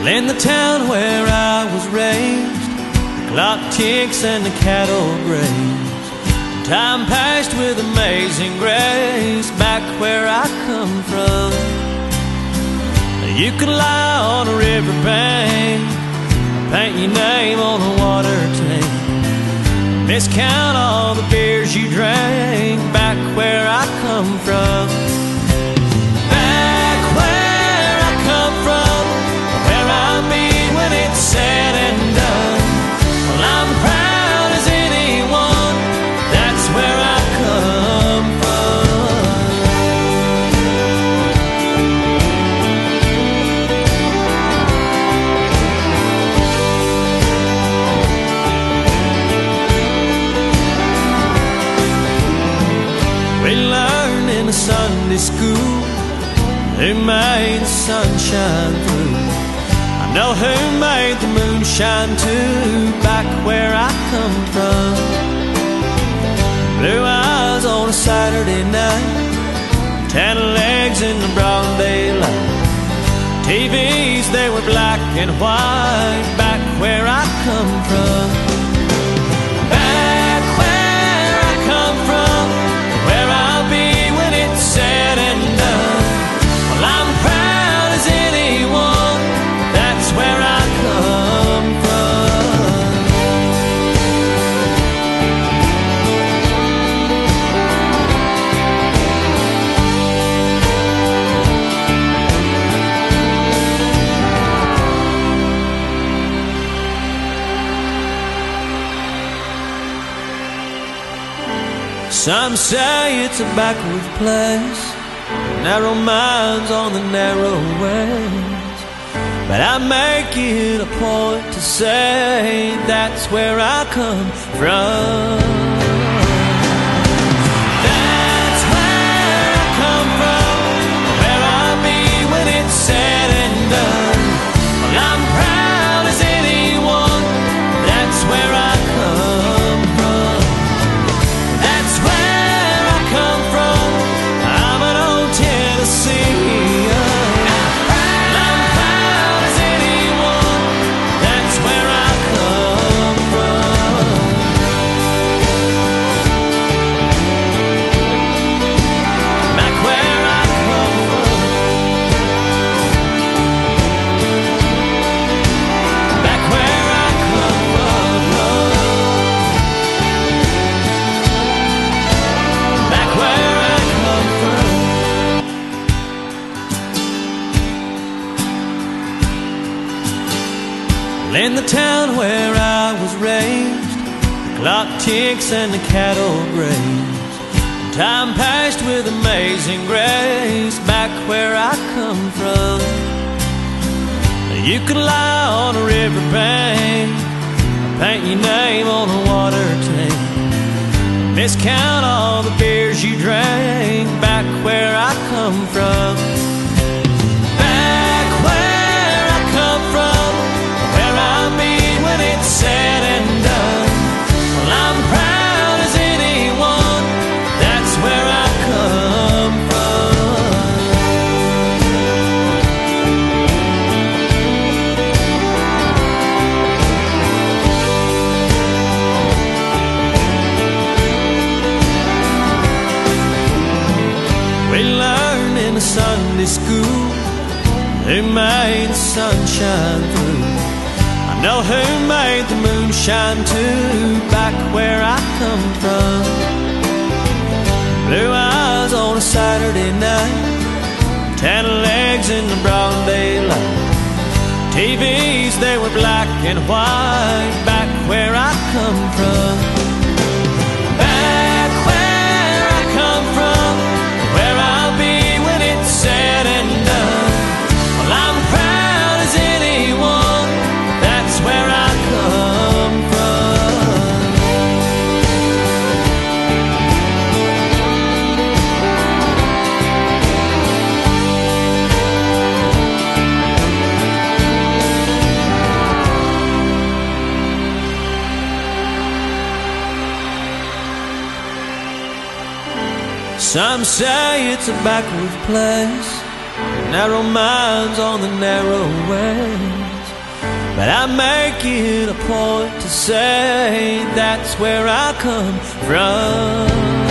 In the town where I was raised, the clock ticks and the cattle graze. Time passed with amazing grace back where I come from. You could lie on a river bank, paint your name on a water tank, miscount all the beers you drank back where I come from. Back where I come from, where I'll be when it's said and done. Well, I'm proud as anyone, that's where I come from. We learned in the Sunday school who made the sunshine through. I know who made the moonshine too, back where I come from. Blue eyes on a Saturday night, tan legs in the broad daylight. TVs, they were black and white, back where I come from. Back where I come from, where I'll be when it's said and done. Well, I'm proud as anyone, that's where I come from. Some say it's a backward place, narrow minds on the narrow ways, but I make it a point to say that's where I come from. That's where I come from, where I'll be when it's said and done. Well, I'm proud as anyone, that's where I come from. That's where I come from, I'm an old Tennessean. I'm proud as anyone, that's where I come from. Back where I come from. Back where I come from. Back where I come from. In the town where I was raised, the clock ticks and the cattle graze. Time passed with amazing grace back where I come from. You could lie on a river bank, paint your name on a water tank, miscount all the beers you drank back where I come from. Back where I come from, where I'll be when it's said and done. Well, I'm proud as anyone, that's where I come from. We learned in the Sunday school who made the sunshine through. I know who made the moonshine too, back where I come from. Blue eyes on a Saturday night, tan legs in the broad daylight. TVs, they were black and white, back where I come from. Back where I come from, where I'll be when it's said and done. Well, I'm proud as anyone, that's where I come from. Some say it's a backward place, narrow minds on the narrow way. but I make it a point to say that's where I come from.